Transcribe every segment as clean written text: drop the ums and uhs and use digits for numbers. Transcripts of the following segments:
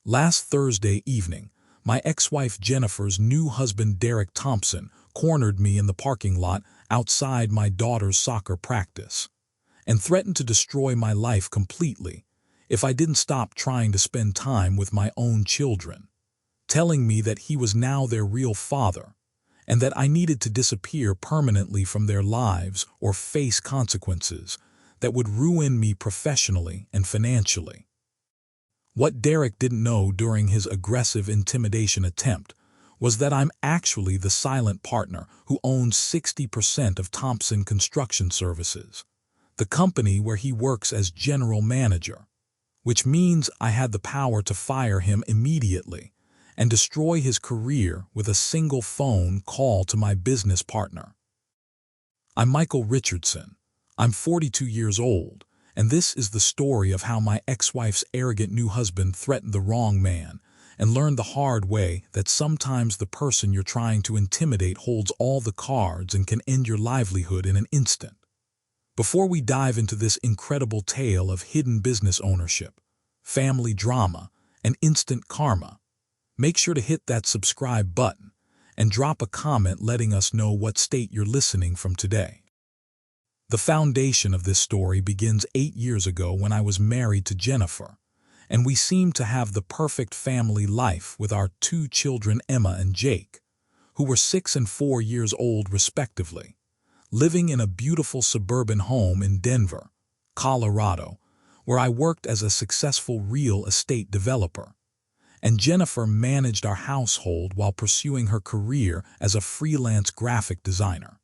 Last Thursday evening, my ex-wife Jennifer's new husband Derek Thompson cornered me in the parking lot outside my daughter's soccer practice and threatened to destroy my life completely if I didn't stop trying to spend time with my own children, telling me that he was now their real father and that I needed to disappear permanently from their lives or face consequences that would ruin me professionally and financially. What Derek didn't know during his aggressive intimidation attempt was that I'm actually the silent partner who owns 60% of Thompson Construction Services, the company where he works as general manager, which means I had the power to fire him immediately and destroy his career with a single phone call to my business partner. I'm Michael Richardson. I'm 42 years old, and this is the story of how my ex-wife's arrogant new husband threatened the wrong man and learned the hard way that sometimes the person you're trying to intimidate holds all the cards and can end your livelihood in an instant. Before we dive into this incredible tale of hidden business ownership, family drama, and instant karma, make sure to hit that subscribe button and drop a comment letting us know what state you're listening from today. The foundation of this story begins 8 years ago when I was married to Jennifer, and we seemed to have the perfect family life with our 2 children, Emma and Jake, who were 6 and 4 years old respectively, living in a beautiful suburban home in Denver, Colorado, where I worked as a successful real estate developer, and Jennifer managed our household while pursuing her career as a freelance graphic designer.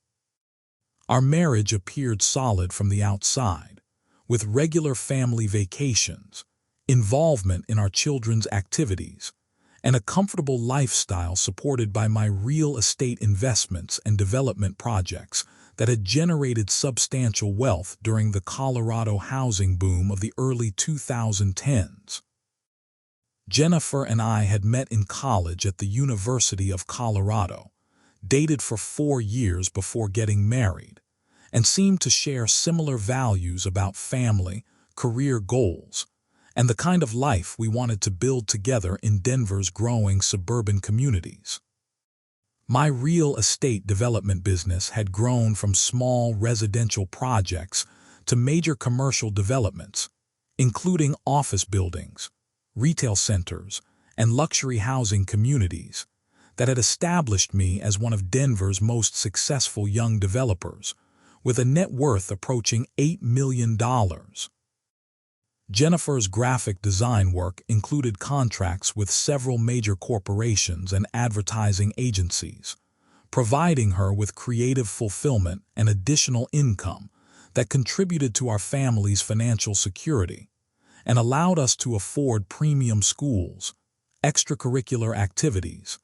Our marriage appeared solid from the outside, with regular family vacations, involvement in our children's activities, and a comfortable lifestyle supported by my real estate investments and development projects that had generated substantial wealth during the Colorado housing boom of the early 2010s. Jennifer and I had met in college at the University of Colorado, dated for 4 years before getting married, and seemed to share similar values about family, career goals, and the kind of life we wanted to build together in Denver's growing suburban communities. My real estate development business had grown from small residential projects to major commercial developments, including office buildings, retail centers, and luxury housing communities that had established me as one of Denver's most successful young developers, with a net worth approaching $8 million. Jennifer's graphic design work included contracts with several major corporations and advertising agencies, providing her with creative fulfillment and additional income that contributed to our family's financial security and allowed us to afford premium schools, extracurricular activities,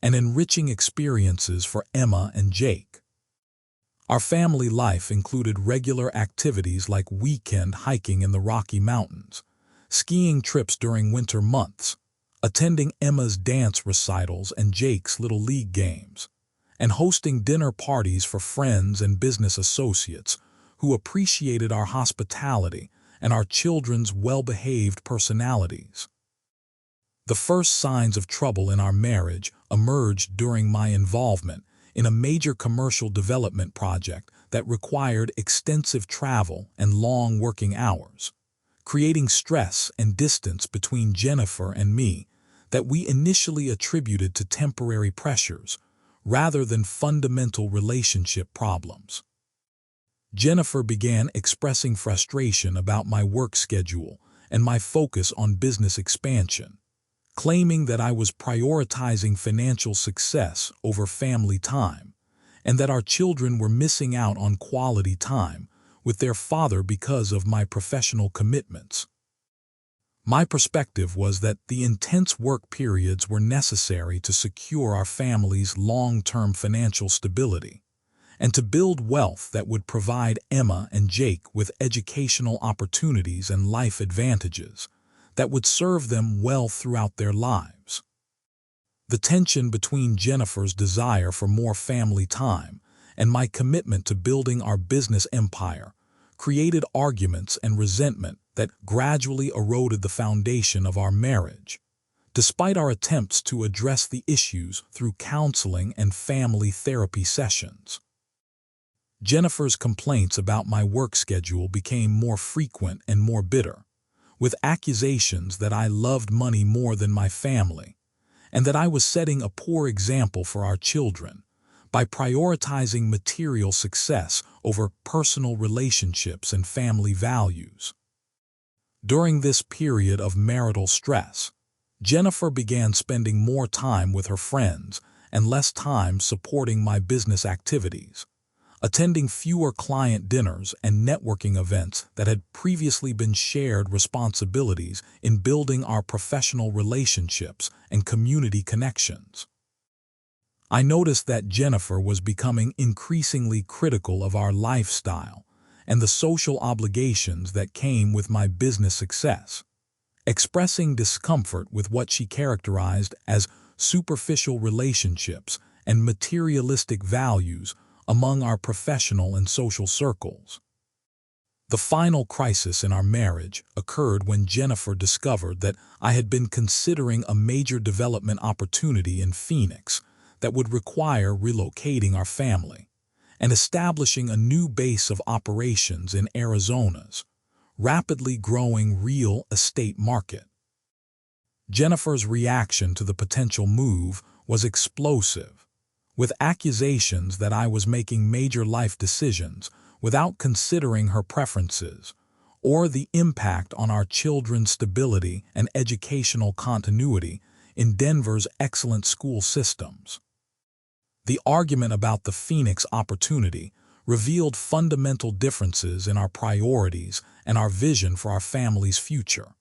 and enriching experiences for Emma and Jake. Our family life included regular activities like weekend hiking in the Rocky Mountains, skiing trips during winter months, attending Emma's dance recitals and Jake's Little League games, and hosting dinner parties for friends and business associates who appreciated our hospitality and our children's well-behaved personalities. The first signs of trouble in our marriage emerged during my involvement in a major commercial development project that required extensive travel and long working hours, creating stress and distance between Jennifer and me that we initially attributed to temporary pressures rather than fundamental relationship problems. Jennifer began expressing frustration about my work schedule and my focus on business expansion, claiming that I was prioritizing financial success over family time and that our children were missing out on quality time with their father because of my professional commitments. My perspective was that the intense work periods were necessary to secure our family's long-term financial stability and to build wealth that would provide Emma and Jake with educational opportunities and life advantages that would serve them well throughout their lives. The tension between Jennifer's desire for more family time and my commitment to building our business empire created arguments and resentment that gradually eroded the foundation of our marriage, despite our attempts to address the issues through counseling and family therapy sessions. Jennifer's complaints about my work schedule became more frequent and more bitter, with accusations that I loved money more than my family, and that I was setting a poor example for our children by prioritizing material success over personal relationships and family values. During this period of marital stress, Jennifer began spending more time with her friends and less time supporting my business activities, attending fewer client dinners and networking events that had previously been shared responsibilities in building our professional relationships and community connections. I noticed that Jennifer was becoming increasingly critical of our lifestyle and the social obligations that came with my business success, expressing discomfort with what she characterized as superficial relationships and materialistic values among our professional and social circles. The final crisis in our marriage occurred when Jennifer discovered that I had been considering a major development opportunity in Phoenix that would require relocating our family and establishing a new base of operations in Arizona's rapidly growing real estate market. Jennifer's reaction to the potential move was explosive, with accusations that I was making major life decisions without considering her preferences or the impact on our children's stability and educational continuity in Denver's excellent school systems. The argument about the Phoenix opportunity revealed fundamental differences in our priorities and our vision for our family's future,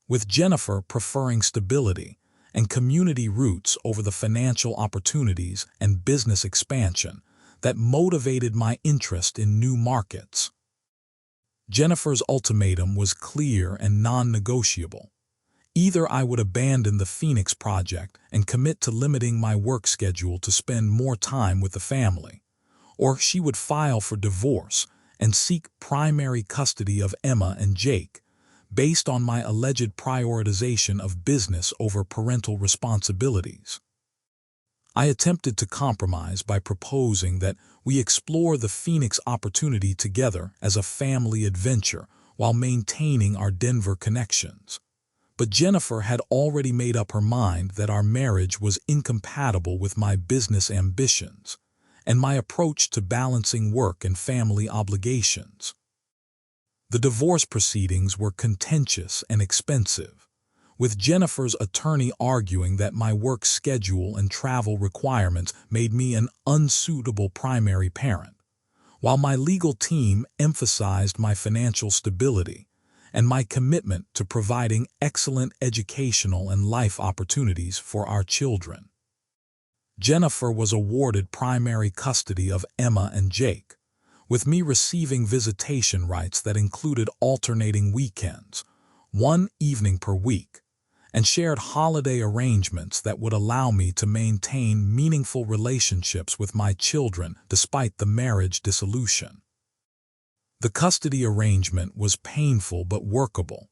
with Jennifer preferring stability and community roots over the financial opportunities and business expansion that motivated my interest in new markets. Jennifer's ultimatum was clear and non-negotiable. Either I would abandon the Phoenix project and commit to limiting my work schedule to spend more time with the family, or she would file for divorce and seek primary custody of Emma and Jake, based on my alleged prioritization of business over parental responsibilities. I attempted to compromise by proposing that we explore the Phoenix opportunity together as a family adventure while maintaining our Denver connections. But Jennifer had already made up her mind that our marriage was incompatible with my business ambitions and my approach to balancing work and family obligations. The divorce proceedings were contentious and expensive, with Jennifer's attorney arguing that my work schedule and travel requirements made me an unsuitable primary parent, while my legal team emphasized my financial stability and my commitment to providing excellent educational and life opportunities for our children. Jennifer was awarded primary custody of Emma and Jake, with me receiving visitation rights that included alternating weekends, one evening per week, and shared holiday arrangements that would allow me to maintain meaningful relationships with my children despite the marriage dissolution. The custody arrangement was painful but workable,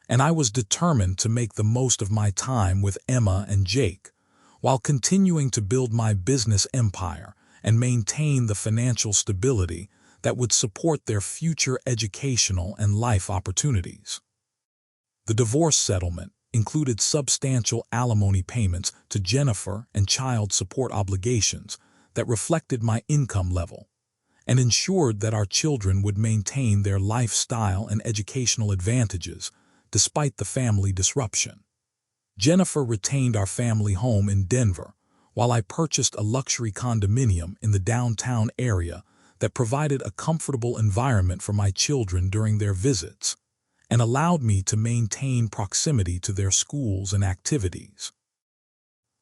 and I was determined to make the most of my time with Emma and Jake, while continuing to build my business empire and maintain the financial stability that would support their future educational and life opportunities. The divorce settlement included substantial alimony payments to Jennifer and child support obligations that reflected my income level, and ensured that our children would maintain their lifestyle and educational advantages despite the family disruption. Jennifer retained our family home in Denver, while I purchased a luxury condominium in the downtown area that provided a comfortable environment for my children during their visits and allowed me to maintain proximity to their schools and activities.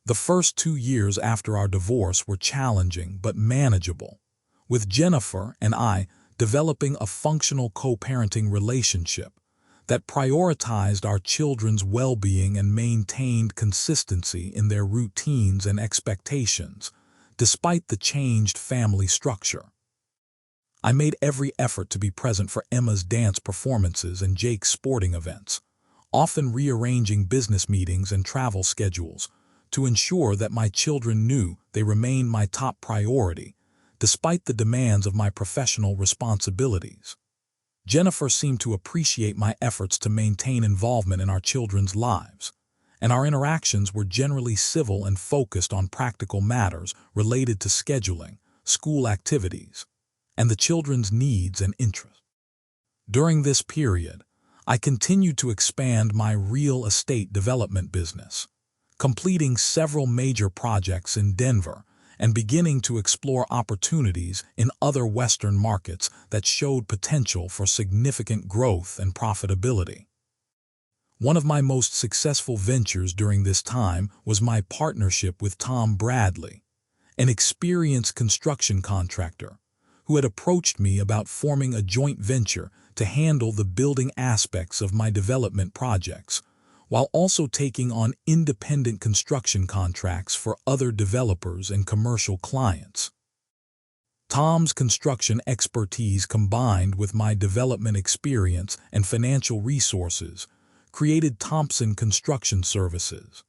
The first 2 years after our divorce were challenging but manageable, with Jennifer and I developing a functional co-parenting relationship that prioritized our children's well-being and maintained consistency in their routines and expectations, despite the changed family structure. I made every effort to be present for Emma's dance performances and Jake's sporting events, often rearranging business meetings and travel schedules to ensure that my children knew they remained my top priority, despite the demands of my professional responsibilities. Jennifer seemed to appreciate my efforts to maintain involvement in our children's lives, and our interactions were generally civil and focused on practical matters related to scheduling, school activities, and the children's needs and interests. During this period, I continued to expand my real estate development business, completing several major projects in Denver and beginning to explore opportunities in other Western markets that showed potential for significant growth and profitability. One of my most successful ventures during this time was my partnership with Tom Bradley, an experienced construction contractor, who had approached me about forming a joint venture to handle the building aspects of my development projects, while also taking on independent construction contracts for other developers and commercial clients. Tom's construction expertise combined with my development experience and financial resources created Thompson Construction Services,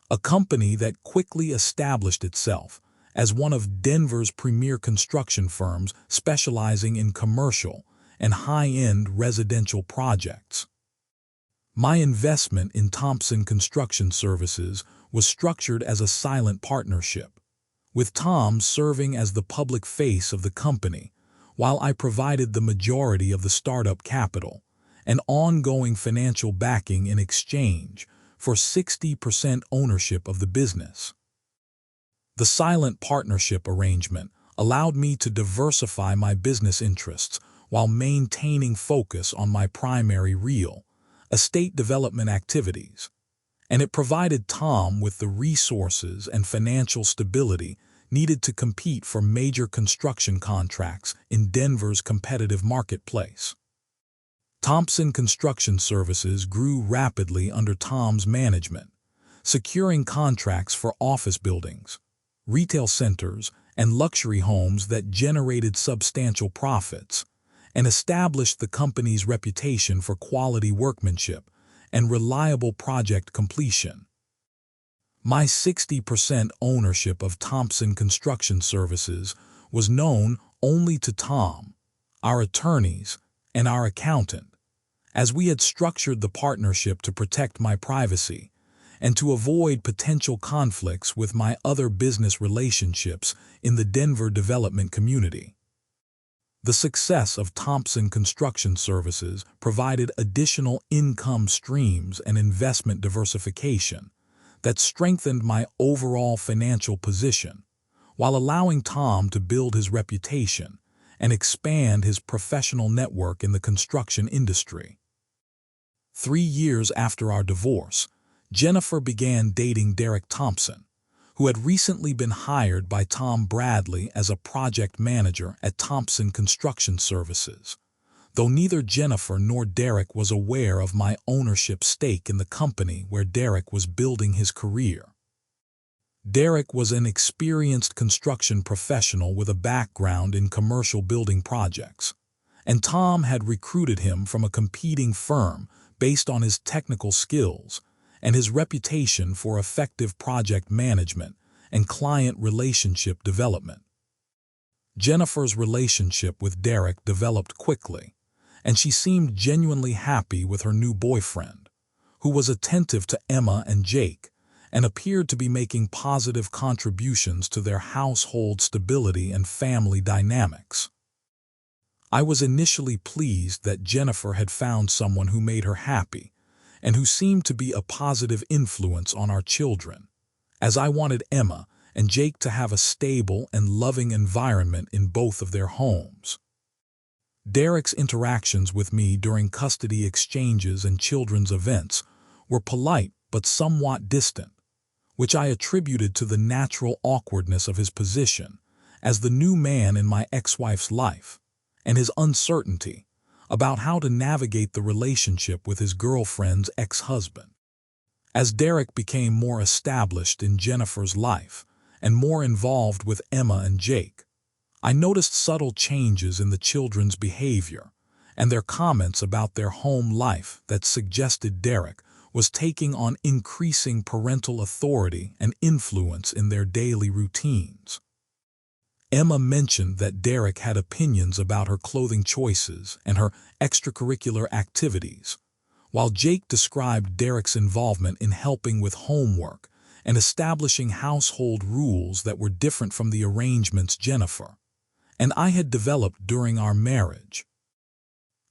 a company that quickly established itself as one of Denver's premier construction firms specializing in commercial and high-end residential projects. My investment in Thompson Construction Services was structured as a silent partnership, with Tom serving as the public face of the company, while I provided the majority of the startup capital and ongoing financial backing in exchange for 60% ownership of the business. The silent partnership arrangement allowed me to diversify my business interests while maintaining focus on my primary real estate development activities, and it provided Tom with the resources and financial stability needed to compete for major construction contracts in Denver's competitive marketplace. Thompson Construction Services grew rapidly under Tom's management, securing contracts for office buildings, retail centers, and luxury homes that generated substantial profits, and established the company's reputation for quality workmanship and reliable project completion. My 60% ownership of Thompson Construction Services was known only to Tom, our attorneys, and our accountant, as we had structured the partnership to protect my privacy and to avoid potential conflicts with my other business relationships in the Denver development community. The success of Thompson Construction Services provided additional income streams and investment diversification that strengthened my overall financial position, while allowing Tom to build his reputation and expand his professional network in the construction industry. 3 years after our divorce, Jennifer began dating Derek Thompson, who had recently been hired by Tom Bradley as a project manager at Thompson Construction Services, though neither Jennifer nor Derek was aware of my ownership stake in the company where Derek was building his career. Derek was an experienced construction professional with a background in commercial building projects, and Tom had recruited him from a competing firm based on his technical skills and his reputation for effective project management and client relationship development. Jennifer's relationship with Derek developed quickly, and she seemed genuinely happy with her new boyfriend, who was attentive to Emma and Jake and appeared to be making positive contributions to their household stability and family dynamics. I was initially pleased that Jennifer had found someone who made her happy and who seemed to be a positive influence on our children, as I wanted Emma and Jake to have a stable and loving environment in both of their homes. Derek's interactions with me during custody exchanges and children's events were polite but somewhat distant, which I attributed to the natural awkwardness of his position as the new man in my ex-wife's life and his uncertainty about how to navigate the relationship with his girlfriend's ex-husband. As Derek became more established in Jennifer's life and more involved with Emma and Jake, I noticed subtle changes in the children's behavior and their comments about their home life that suggested Derek was taking on increasing parental authority and influence in their daily routines. Emma mentioned that Derek had opinions about her clothing choices and her extracurricular activities, while Jake described Derek's involvement in helping with homework and establishing household rules that were different from the arrangements Jennifer and I had developed during our marriage.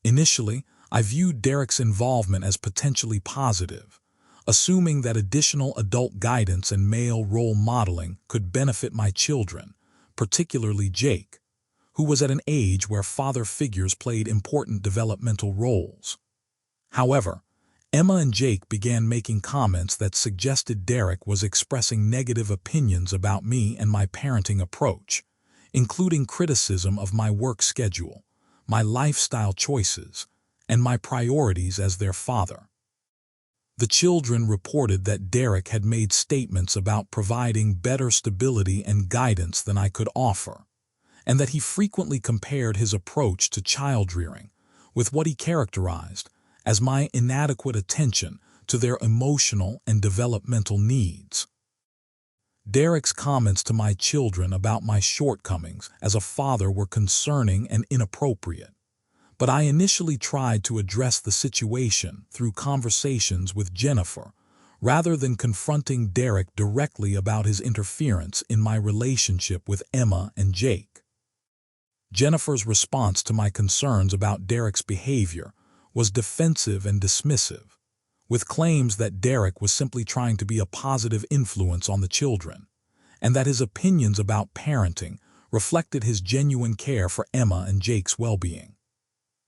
Initially, I viewed Derek's involvement as potentially positive, assuming that additional adult guidance and male role modeling could benefit my children, particularly Jake, who was at an age where father figures played important developmental roles. However, Emma and Jake began making comments that suggested Derek was expressing negative opinions about me and my parenting approach, including criticism of my work schedule, my lifestyle choices, and my priorities as their father. The children reported that Derek had made statements about providing better stability and guidance than I could offer, and that he frequently compared his approach to child-rearing with what he characterized as my inadequate attention to their emotional and developmental needs. Derek's comments to my children about my shortcomings as a father were concerning and inappropriate, but I initially tried to address the situation through conversations with Jennifer, rather than confronting Derek directly about his interference in my relationship with Emma and Jake. Jennifer's response to my concerns about Derek's behavior was defensive and dismissive, with claims that Derek was simply trying to be a positive influence on the children, and that his opinions about parenting reflected his genuine care for Emma and Jake's well-being.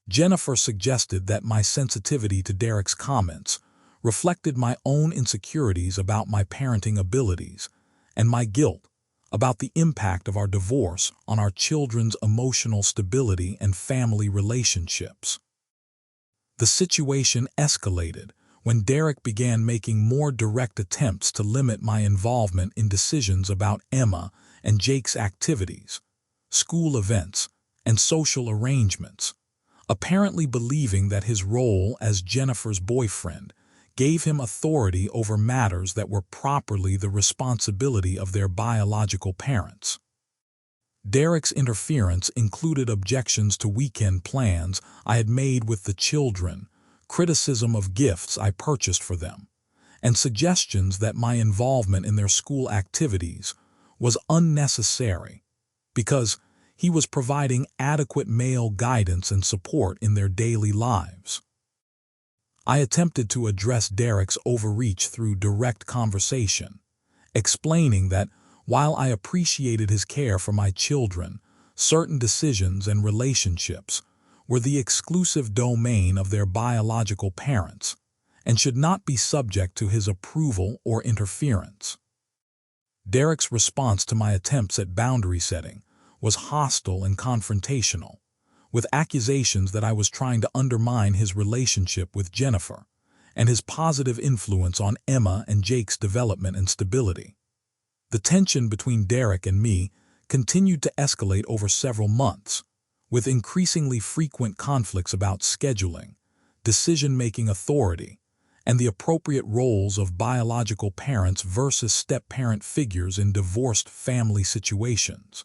Jennifer suggested that my sensitivity to Derek's comments reflected my own insecurities about my parenting abilities and my guilt about the impact of our divorce on our children's emotional stability and family relationships. The situation escalated when Derek began making more direct attempts to limit my involvement in decisions about Emma and Jake's activities, school events, and social arrangements, apparently believing that his role as Jennifer's boyfriend gave him authority over matters that were properly the responsibility of their biological parents. Derek's interference included objections to weekend plans I had made with the children, criticism of gifts I purchased for them, and suggestions that my involvement in their school activities was unnecessary because he was providing adequate male guidance and support in their daily lives. I attempted to address Derek's overreach through direct conversation, explaining that while I appreciated his care for my children, certain decisions and relationships were the exclusive domain of their biological parents and should not be subject to his approval or interference. Derek's response to my attempts at boundary setting was hostile and confrontational, with accusations that I was trying to undermine his relationship with Jennifer and his positive influence on Emma and Jake's development and stability. The tension between Derek and me continued to escalate over several months, with increasingly frequent conflicts about scheduling, decision-making authority, and the appropriate roles of biological parents versus step-parent figures in divorced family situations.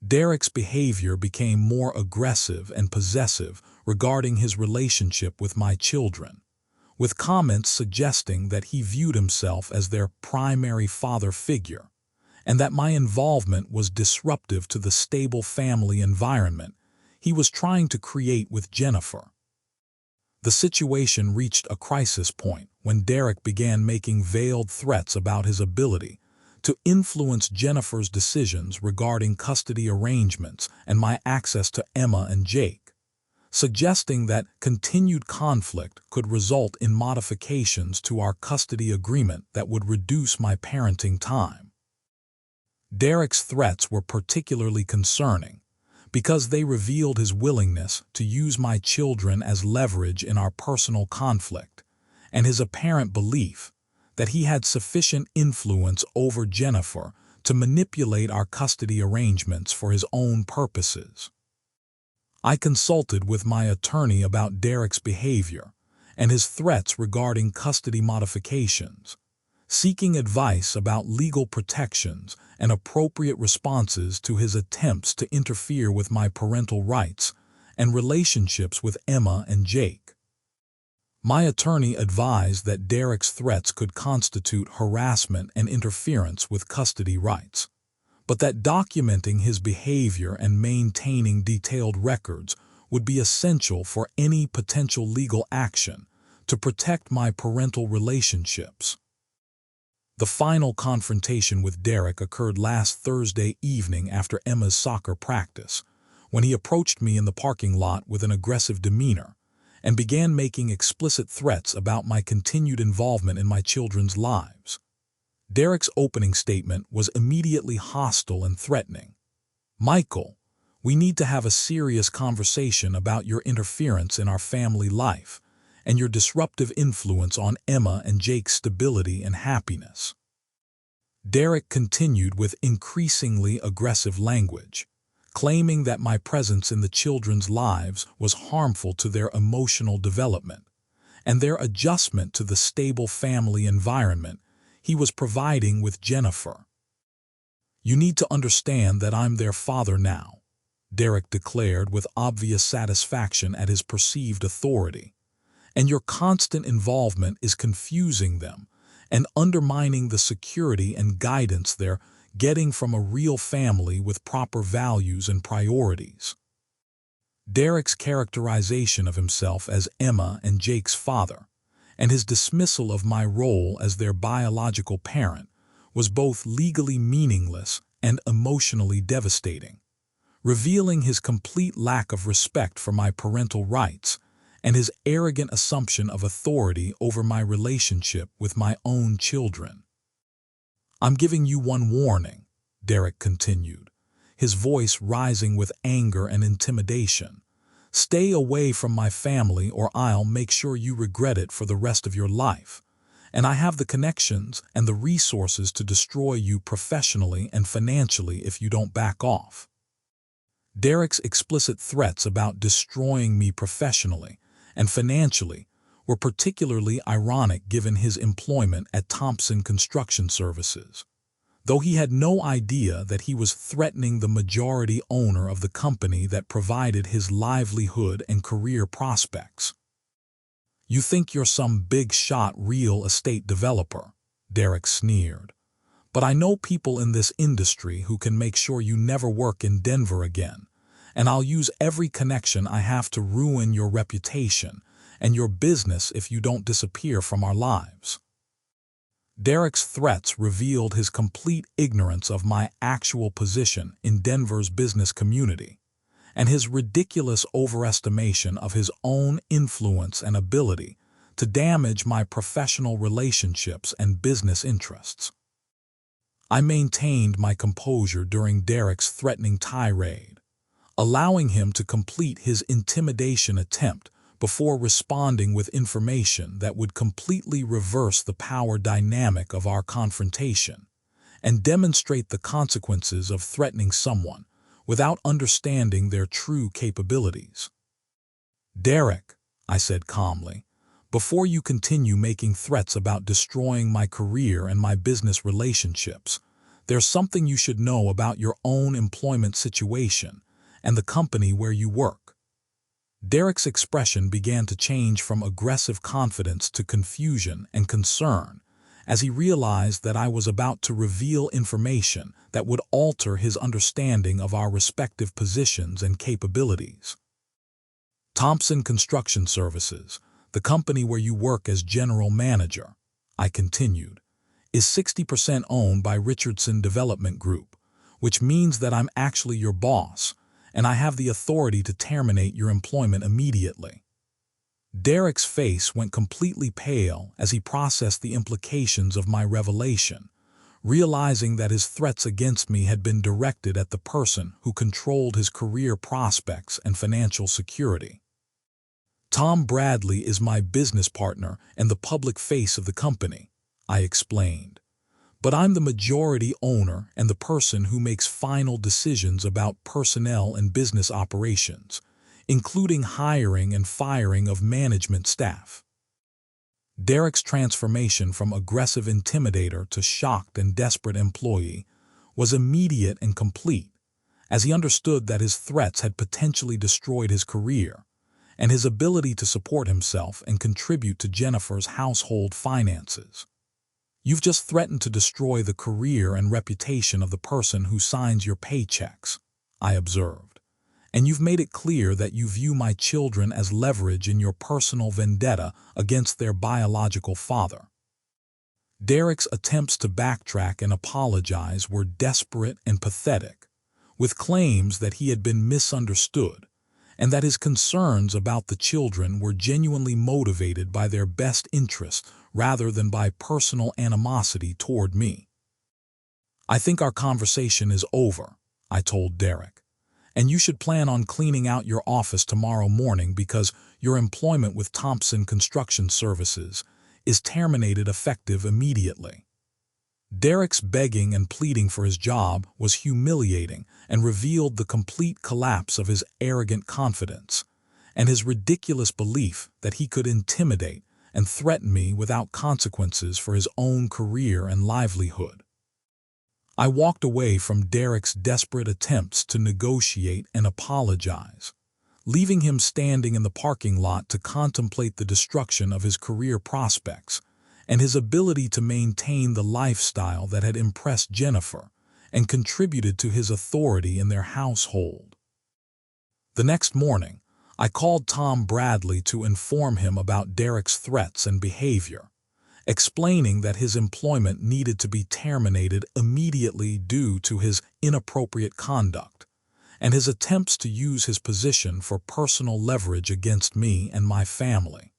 Derek's behavior became more aggressive and possessive regarding his relationship with my children, with comments suggesting that he viewed himself as their primary father figure, and that my involvement was disruptive to the stable family environment he was trying to create with Jennifer. The situation reached a crisis point when Derek began making veiled threats about his ability to influence Jennifer's decisions regarding custody arrangements and my access to Emma and Jake, suggesting that continued conflict could result in modifications to our custody agreement that would reduce my parenting time. Derek's threats were particularly concerning because they revealed his willingness to use my children as leverage in our personal conflict, and his apparent belief that he had sufficient influence over Jennifer to manipulate our custody arrangements for his own purposes. I consulted with my attorney about Derek's behavior and his threats regarding custody modifications, seeking advice about legal protections and appropriate responses to his attempts to interfere with my parental rights and relationships with Emma and Jake. My attorney advised that Derek's threats could constitute harassment and interference with custody rights, but that documenting his behavior and maintaining detailed records would be essential for any potential legal action to protect my parental relationships. The final confrontation with Derek occurred last Thursday evening after Emma's soccer practice, when he approached me in the parking lot with an aggressive demeanor and began making explicit threats about my continued involvement in my children's lives. Derek's opening statement was immediately hostile and threatening. "Michael, we need to have a serious conversation about your interference in our family life and your disruptive influence on Emma and Jake's stability and happiness." Derek continued with increasingly aggressive language, claiming that my presence in the children's lives was harmful to their emotional development and their adjustment to the stable family environment he was providing with Jennifer. "You need to understand that I'm their father now," Derek declared with obvious satisfaction at his perceived authority, "and your constant involvement is confusing them and undermining the security and guidance they're getting from a real family with proper values and priorities." Derek's characterization of himself as Emma and Jake's father, and his dismissal of my role as their biological parent, was both legally meaningless and emotionally devastating, revealing his complete lack of respect for my parental rights and his arrogant assumption of authority over my relationship with my own children. "I'm giving you one warning," Derek continued, his voice rising with anger and intimidation. "Stay away from my family or I'll make sure you regret it for the rest of your life, and I have the connections and the resources to destroy you professionally and financially if you don't back off." Derek's explicit threats about destroying me professionally and financially were particularly ironic given his employment at Thompson Construction Services, though he had no idea that he was threatening the majority owner of the company that provided his livelihood and career prospects. "You think you're some big-shot real estate developer," Derek sneered, "but I know people in this industry who can make sure you never work in Denver again, and I'll use every connection I have to ruin your reputation and your business if you don't disappear from our lives." Derek's threats revealed his complete ignorance of my actual position in Denver's business community and his ridiculous overestimation of his own influence and ability to damage my professional relationships and business interests. I maintained my composure during Derek's threatening tirade, allowing him to complete his intimidation attempt before responding with information that would completely reverse the power dynamic of our confrontation and demonstrate the consequences of threatening someone without understanding their true capabilities. "Derek," I said calmly, "before you continue making threats about destroying my career and my business relationships, there's something you should know about your own employment situation and the company where you work." Derek's expression began to change from aggressive confidence to confusion and concern as he realized that I was about to reveal information that would alter his understanding of our respective positions and capabilities. "Thompson Construction Services, the company where you work as general manager," I continued, "is 60% owned by Richardson Development Group, which means that I'm actually your boss, and I have the authority to terminate your employment immediately." Derek's face went completely pale as he processed the implications of my revelation, realizing that his threats against me had been directed at the person who controlled his career prospects and financial security. "Tom Bradley is my business partner and the public face of the company," I explained. "But I'm the majority owner and the person who makes final decisions about personnel and business operations, including hiring and firing of management staff." Derek's transformation from aggressive intimidator to shocked and desperate employee was immediate and complete, as he understood that his threats had potentially destroyed his career and his ability to support himself and contribute to Jennifer's household finances. "You've just threatened to destroy the career and reputation of the person who signs your paychecks," I observed, "and you've made it clear that you view my children as leverage in your personal vendetta against their biological father." Derek's attempts to backtrack and apologize were desperate and pathetic, with claims that he had been misunderstood and that his concerns about the children were genuinely motivated by their best interests rather than by personal animosity toward me. "I think our conversation is over," I told Derek, "and you should plan on cleaning out your office tomorrow morning because your employment with Thompson Construction Services is terminated effective immediately." Derek's begging and pleading for his job was humiliating and revealed the complete collapse of his arrogant confidence and his ridiculous belief that he could intimidate and threaten me without consequences for his own career and livelihood. I walked away from Derek's desperate attempts to negotiate and apologize, leaving him standing in the parking lot to contemplate the destruction of his career prospects and his ability to maintain the lifestyle that had impressed Jennifer and contributed to his authority in their household. The next morning, I called Tom Bradley to inform him about Derek's threats and behavior, explaining that his employment needed to be terminated immediately due to his inappropriate conduct and his attempts to use his position for personal leverage against me and my family.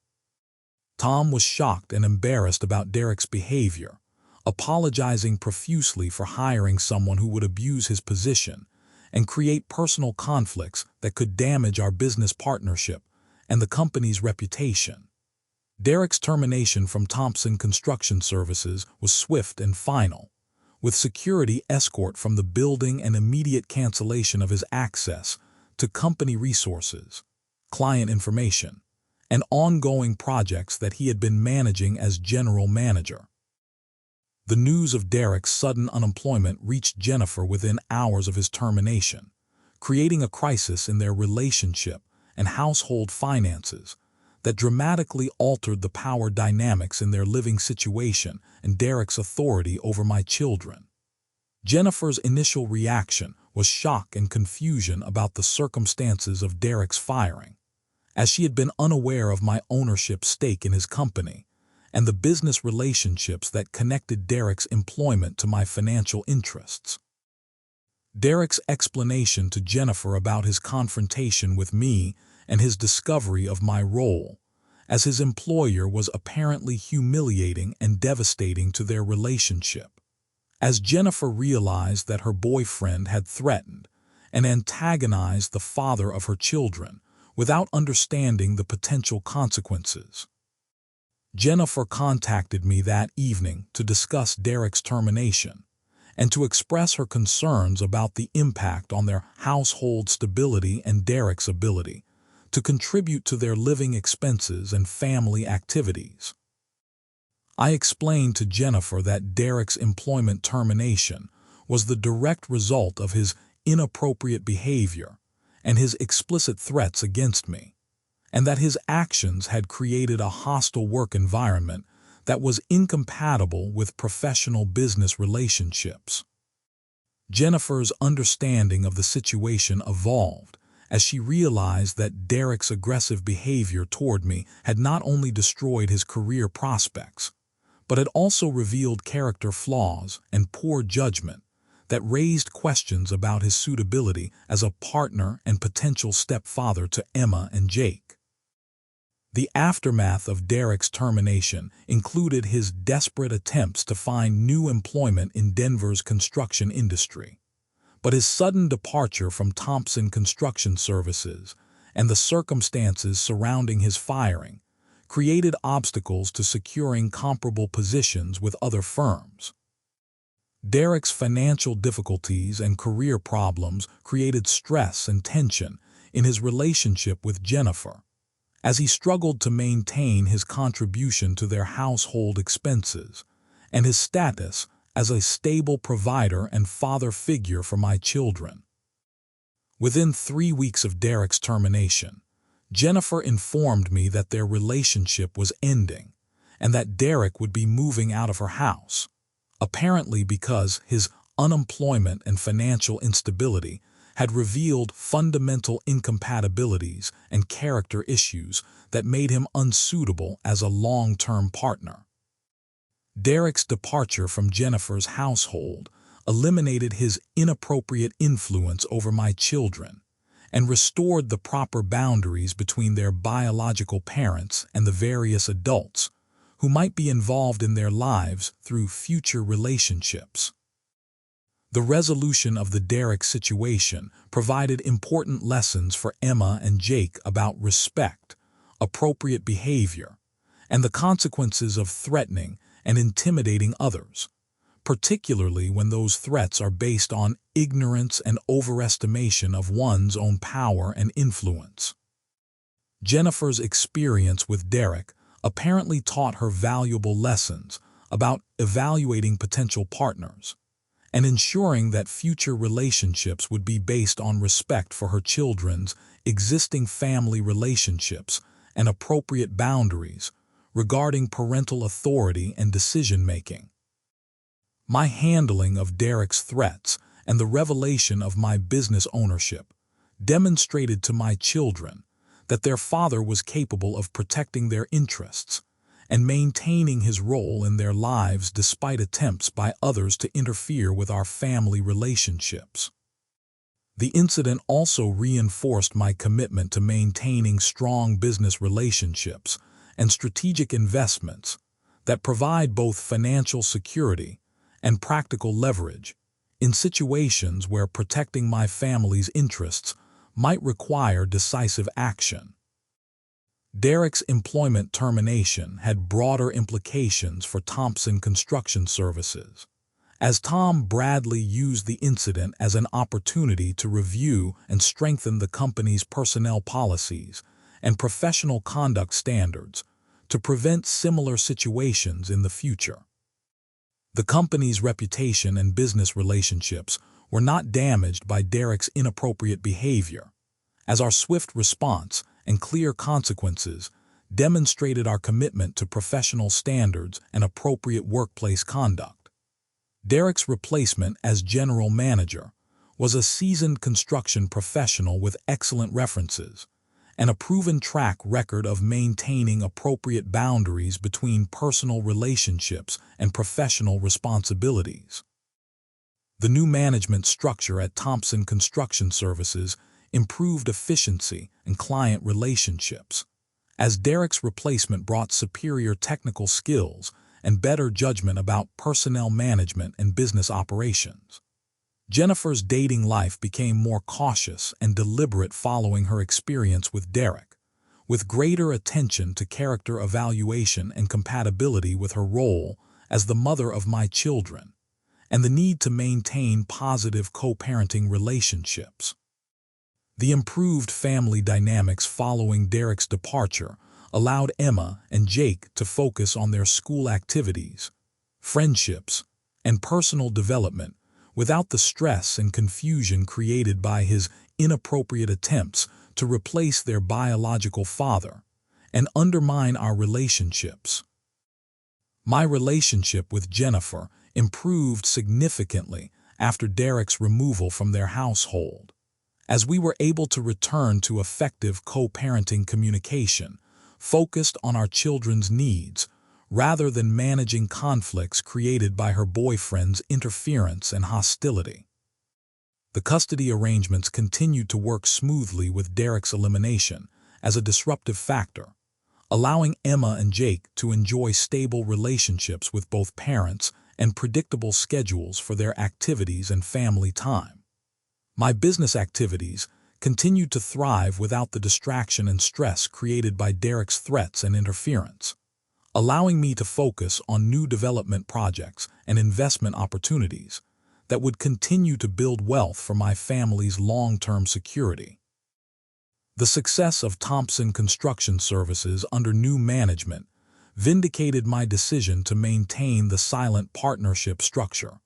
Tom was shocked and embarrassed about Derek's behavior, apologizing profusely for hiring someone who would abuse his position and create personal conflicts that could damage our business partnership and the company's reputation. Derek's termination from Thompson Construction Services was swift and final, with security escort from the building and immediate cancellation of his access to company resources, client information, and ongoing projects that he had been managing as general manager. The news of Derek's sudden unemployment reached Jennifer within hours of his termination, creating a crisis in their relationship and household finances that dramatically altered the power dynamics in their living situation and Derek's authority over my children. Jennifer's initial reaction was shock and confusion about the circumstances of Derek's firing, as she had been unaware of my ownership stake in his company and the business relationships that connected Derek's employment to my financial interests. Derek's explanation to Jennifer about his confrontation with me and his discovery of my role as his employer was apparently humiliating and devastating to their relationship, as Jennifer realized that her boyfriend had threatened and antagonized the father of her children without understanding the potential consequences. Jennifer contacted me that evening to discuss Derek's termination and to express her concerns about the impact on their household stability and Derek's ability to contribute to their living expenses and family activities. I explained to Jennifer that Derek's employment termination was the direct result of his inappropriate behavior and his explicit threats against me, and that his actions had created a hostile work environment that was incompatible with professional business relationships. Jennifer's understanding of the situation evolved as she realized that Derek's aggressive behavior toward me had not only destroyed his career prospects, but had also revealed character flaws and poor judgment that raised questions about his suitability as a partner and potential stepfather to Emma and Jake. The aftermath of Derek's termination included his desperate attempts to find new employment in Denver's construction industry, but his sudden departure from Thompson Construction Services and the circumstances surrounding his firing created obstacles to securing comparable positions with other firms. Derek's financial difficulties and career problems created stress and tension in his relationship with Jennifer, as he struggled to maintain his contribution to their household expenses and his status as a stable provider and father figure for my children. Within 3 weeks of Derek's termination, Jennifer informed me that their relationship was ending and that Derek would be moving out of her house, apparently because his unemployment and financial instability had revealed fundamental incompatibilities and character issues that made him unsuitable as a long-term partner. Derek's departure from Jennifer's household eliminated his inappropriate influence over my children and restored the proper boundaries between their biological parents and the various adults who might be involved in their lives through future relationships. The resolution of the Derek situation provided important lessons for Emma and Jake about respect, appropriate behavior, and the consequences of threatening and intimidating others, particularly when those threats are based on ignorance and overestimation of one's own power and influence. Jennifer's experience with Derek apparently taught her valuable lessons about evaluating potential partners and ensuring that future relationships would be based on respect for her children's existing family relationships and appropriate boundaries regarding parental authority and decision-making. My handling of Derek's threats and the revelation of my business ownership demonstrated to my children that their father was capable of protecting their interests and maintaining his role in their lives despite attempts by others to interfere with our family relationships. The incident also reinforced my commitment to maintaining strong business relationships and strategic investments that provide both financial security and practical leverage in situations where protecting my family's interests might require decisive action. Derek's employment termination had broader implications for Thompson Construction Services, as Tom Bradley used the incident as an opportunity to review and strengthen the company's personnel policies and professional conduct standards to prevent similar situations in the future. The company's reputation and business relationships were not damaged by Derek's inappropriate behavior, as our swift response and clear consequences demonstrated our commitment to professional standards and appropriate workplace conduct. Derek's replacement as general manager was a seasoned construction professional with excellent references and a proven track record of maintaining appropriate boundaries between personal relationships and professional responsibilities. The new management structure at Thompson Construction Services improved efficiency and client relationships, as Derek's replacement brought superior technical skills and better judgment about personnel management and business operations. Jennifer's dating life became more cautious and deliberate following her experience with Derek, with greater attention to character evaluation and compatibility with her role as the mother of my children, and the need to maintain positive co-parenting relationships. The improved family dynamics following Derek's departure allowed Emma and Jake to focus on their school activities, friendships, and personal development without the stress and confusion created by his inappropriate attempts to replace their biological father and undermine our relationships. My relationship with Jennifer improved significantly after Derek's removal from their household, as we were able to return to effective co-parenting communication focused on our children's needs rather than managing conflicts created by her boyfriend's interference and hostility. The custody arrangements continued to work smoothly with Derek's elimination as a disruptive factor, allowing Emma and Jake to enjoy stable relationships with both parents and predictable schedules for their activities and family time. My business activities continued to thrive without the distraction and stress created by Derek's threats and interference, allowing me to focus on new development projects and investment opportunities that would continue to build wealth for my family's long-term security. The success of Thompson Construction Services under new management vindicated my decision to maintain the silent partnership structure,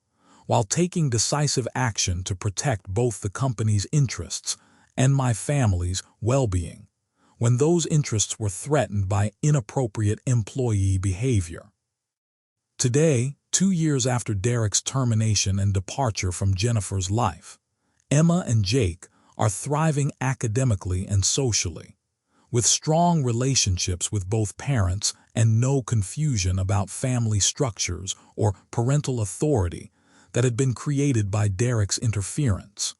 while taking decisive action to protect both the company's interests and my family's well-being, when those interests were threatened by inappropriate employee behavior. Today, 2 years after Derek's termination and departure from Jennifer's life, Emma and Jake are thriving academically and socially, with strong relationships with both parents and no confusion about family structures or parental authority that had been created by Derek's interference.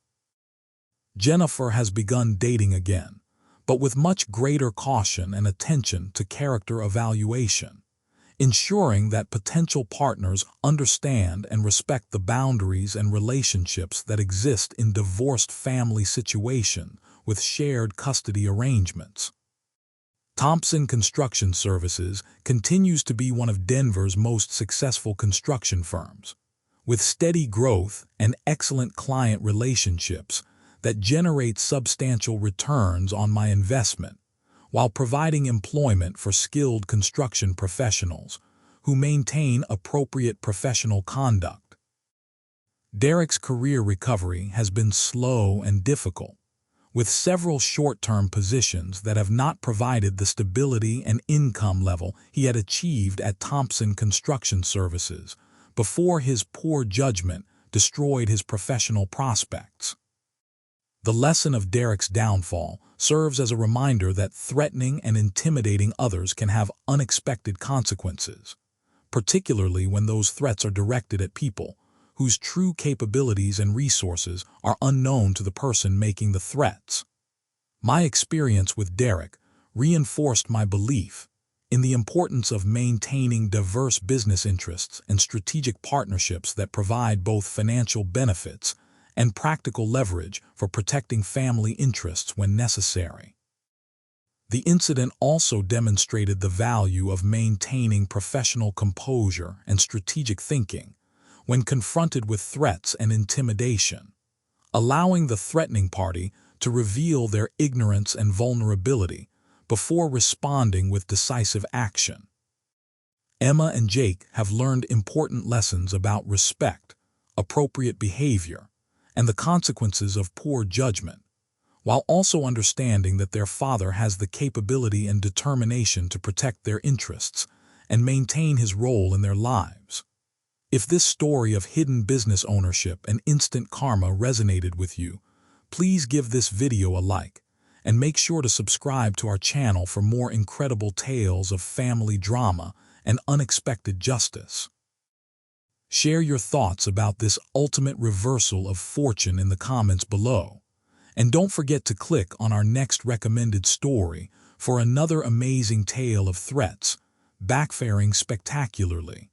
Jennifer has begun dating again, but with much greater caution and attention to character evaluation, ensuring that potential partners understand and respect the boundaries and relationships that exist in divorced family situations with shared custody arrangements. Thompson Construction Services continues to be one of Denver's most successful construction firms, with steady growth and excellent client relationships that generate substantial returns on my investment, while providing employment for skilled construction professionals who maintain appropriate professional conduct. Derek's career recovery has been slow and difficult, with several short-term positions that have not provided the stability and income level he had achieved at Thompson Construction Services before his poor judgment destroyed his professional prospects. The lesson of Derek's downfall serves as a reminder that threatening and intimidating others can have unexpected consequences, particularly when those threats are directed at people whose true capabilities and resources are unknown to the person making the threats. My experience with Derek reinforced my belief in the importance of maintaining diverse business interests and strategic partnerships that provide both financial benefits and practical leverage for protecting family interests when necessary. The incident also demonstrated the value of maintaining professional composure and strategic thinking when confronted with threats and intimidation, allowing the threatening party to reveal their ignorance and vulnerability before responding with decisive action. Emma and Jake have learned important lessons about respect, appropriate behavior, and the consequences of poor judgment, while also understanding that their father has the capability and determination to protect their interests and maintain his role in their lives. If this story of hidden business ownership and instant karma resonated with you, please give this video a like and make sure to subscribe to our channel for more incredible tales of family drama and unexpected justice. Share your thoughts about this ultimate reversal of fortune in the comments below, and don't forget to click on our next recommended story for another amazing tale of threats backfiring spectacularly.